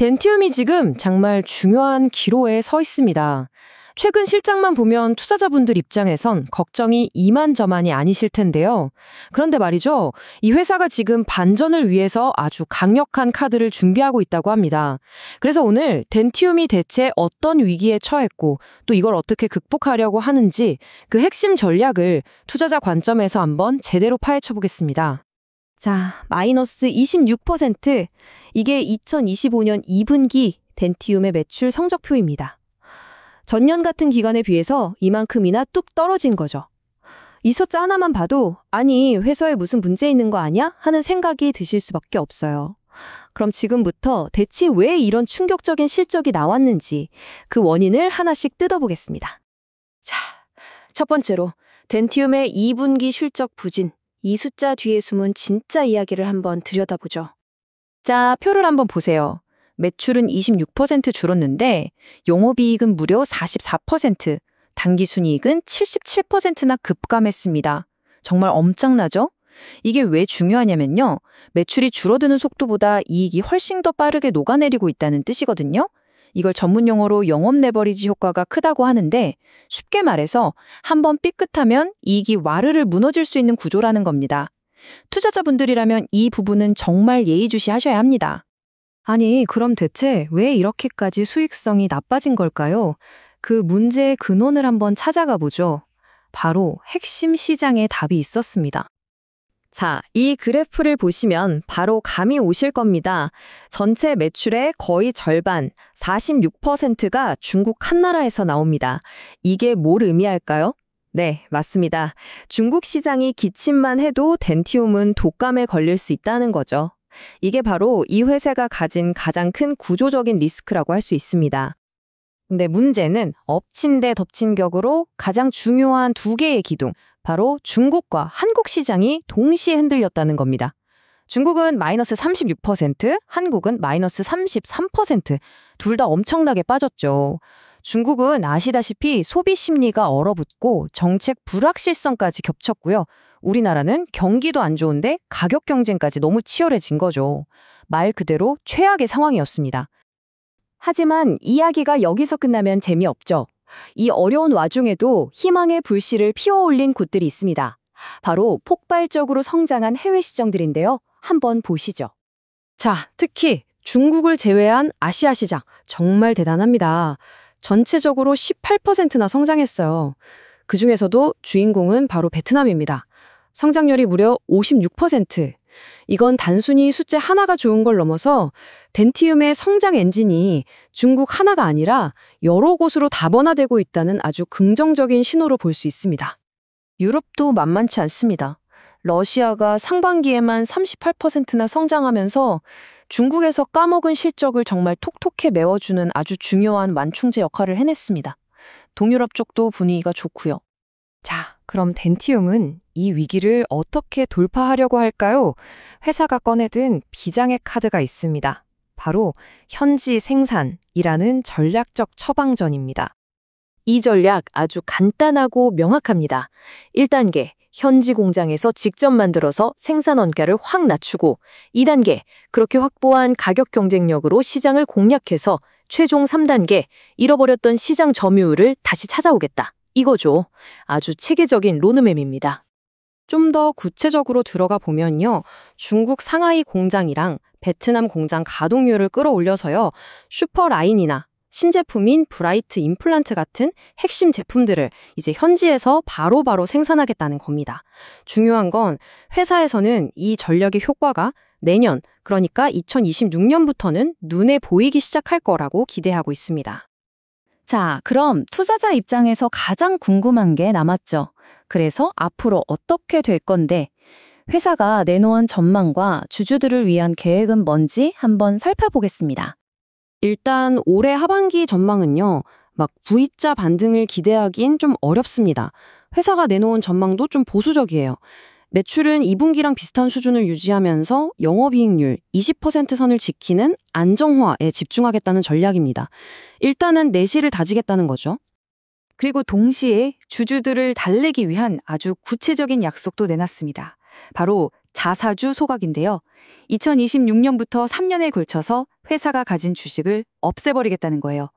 덴티움이 지금 정말 중요한 기로에 서 있습니다. 최근 실적만 보면 투자자분들 입장에선 걱정이 이만저만이 아니실 텐데요. 그런데 말이죠. 이 회사가 지금 반전을 위해서 아주 강력한 카드를 준비하고 있다고 합니다. 그래서 오늘 덴티움이 대체 어떤 위기에 처했고 또 이걸 어떻게 극복하려고 하는지 그 핵심 전략을 투자자 관점에서 한번 제대로 파헤쳐 보겠습니다. 자, 마이너스 26%. 이게 2025년 2분기 덴티움의 매출 성적표입니다. 전년 같은 기간에 비해서 이만큼이나 뚝 떨어진 거죠. 이 숫자 하나만 봐도 아니 회사에 무슨 문제 있는 거 아니야? 하는 생각이 드실 수밖에 없어요. 그럼 지금부터 대체 왜 이런 충격적인 실적이 나왔는지 그 원인을 하나씩 뜯어보겠습니다. 자, 첫 번째로 덴티움의 2분기 실적 부진. 이 숫자 뒤에 숨은 진짜 이야기를 한번 들여다보죠. 자, 표를 한번 보세요. 매출은 26% 줄었는데 영업이익은 무려 44%, 당기순이익은 77%나 급감했습니다. 정말 엄청나죠? 이게 왜 중요하냐면요. 매출이 줄어드는 속도보다 이익이 훨씬 더 빠르게 녹아내리고 있다는 뜻이거든요. 이걸 전문 용어로 영업 레버리지 효과가 크다고 하는데 쉽게 말해서 한번 삐끗하면 이익이 와르르 무너질 수 있는 구조라는 겁니다. 투자자분들이라면 이 부분은 정말 예의주시하셔야 합니다. 아니, 그럼 대체 왜 이렇게까지 수익성이 나빠진 걸까요? 그 문제의 근원을 한번 찾아가 보죠. 바로 핵심 시장에 답이 있었습니다. 자, 이 그래프를 보시면 바로 감이 오실 겁니다. 전체 매출의 거의 절반, 46%가 중국 한나라에서 나옵니다. 이게 뭘 의미할까요? 네, 맞습니다. 중국 시장이 기침만 해도 덴티움은 독감에 걸릴 수 있다는 거죠. 이게 바로 이 회사가 가진 가장 큰 구조적인 리스크라고 할 수 있습니다. 근데 문제는 엎친 데 덮친 격으로 가장 중요한 두 개의 기둥, 바로 중국과 한국 시장이 동시에 흔들렸다는 겁니다. 중국은 마이너스 36%, 한국은 마이너스 33%, 둘 다 엄청나게 빠졌죠. 중국은 아시다시피 소비 심리가 얼어붙고 정책 불확실성까지 겹쳤고요. 우리나라는 경기도 안 좋은데 가격 경쟁까지 너무 치열해진 거죠. 말 그대로 최악의 상황이었습니다. 하지만 이야기가 여기서 끝나면 재미없죠. 이 어려운 와중에도 희망의 불씨를 피워올린 곳들이 있습니다. 바로 폭발적으로 성장한 해외 시장들인데요. 한번 보시죠. 자, 특히 중국을 제외한 아시아 시장 정말 대단합니다. 전체적으로 18%나 성장했어요. 그중에서도 주인공은 바로 베트남입니다. 성장률이 무려 56%. 이건 단순히 숫자 하나가 좋은 걸 넘어서 덴티움의 성장 엔진이 중국 하나가 아니라 여러 곳으로 다번화되고 있다는 아주 긍정적인 신호로 볼 수 있습니다. 유럽도 만만치 않습니다. 러시아가 상반기에만 38%나 성장하면서 중국에서 까먹은 실적을 정말 톡톡히 메워주는 아주 중요한 완충제 역할을 해냈습니다. 동유럽 쪽도 분위기가 좋고요. 자, 그럼 덴티움은 이 위기를 어떻게 돌파하려고 할까요? 회사가 꺼내든 비장의 카드가 있습니다. 바로 현지 생산이라는 전략적 처방전입니다. 이 전략 아주 간단하고 명확합니다. 1단계, 현지 공장에서 직접 만들어서 생산 원가를 확 낮추고 2단계, 그렇게 확보한 가격 경쟁력으로 시장을 공략해서 최종 3단계, 잃어버렸던 시장 점유율을 다시 찾아오겠다. 이거죠. 아주 체계적인 로드맵입니다. 좀 더 구체적으로 들어가 보면요. 중국 상하이 공장이랑 베트남 공장 가동률을 끌어올려서요. 슈퍼라인이나 신제품인 브라이트 임플란트 같은 핵심 제품들을 이제 현지에서 바로바로 생산하겠다는 겁니다. 중요한 건 회사에서는 이 전략의 효과가 내년, 그러니까 2026년부터는 눈에 보이기 시작할 거라고 기대하고 있습니다. 자, 그럼 투자자 입장에서 가장 궁금한 게 남았죠. 그래서 앞으로 어떻게 될 건데 회사가 내놓은 전망과 주주들을 위한 계획은 뭔지 한번 살펴보겠습니다. 일단 올해 하반기 전망은요. 막 V자 반등을 기대하긴 좀 어렵습니다. 회사가 내놓은 전망도 좀 보수적이에요. 매출은 2분기랑 비슷한 수준을 유지하면서 영업이익률 20% 선을 지키는 안정화에 집중하겠다는 전략입니다. 일단은 내실을 다지겠다는 거죠. 그리고 동시에 주주들을 달래기 위한 아주 구체적인 약속도 내놨습니다. 바로 자사주 소각인데요. 2026년부터 3년에 걸쳐서 회사가 가진 주식을 없애버리겠다는 거예요.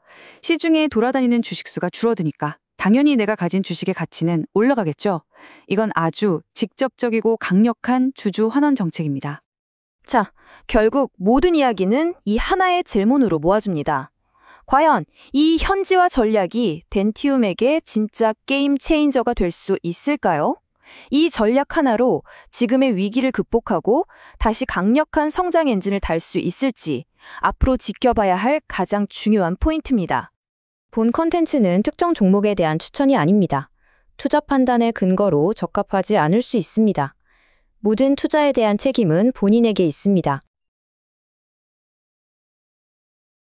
시중에 돌아다니는 주식 수가 줄어드니까 당연히 내가 가진 주식의 가치는 올라가겠죠. 이건 아주 직접적이고 강력한 주주 환원 정책입니다. 자, 결국 모든 이야기는 이 하나의 질문으로 모아줍니다. 과연 이 현지화 전략이 덴티움에게 진짜 게임 체인저가 될 수 있을까요? 이 전략 하나로 지금의 위기를 극복하고 다시 강력한 성장 엔진을 달 수 있을지 앞으로 지켜봐야 할 가장 중요한 포인트입니다. 본 컨텐츠는 특정 종목에 대한 추천이 아닙니다. 투자 판단의 근거로 적합하지 않을 수 있습니다. 모든 투자에 대한 책임은 본인에게 있습니다.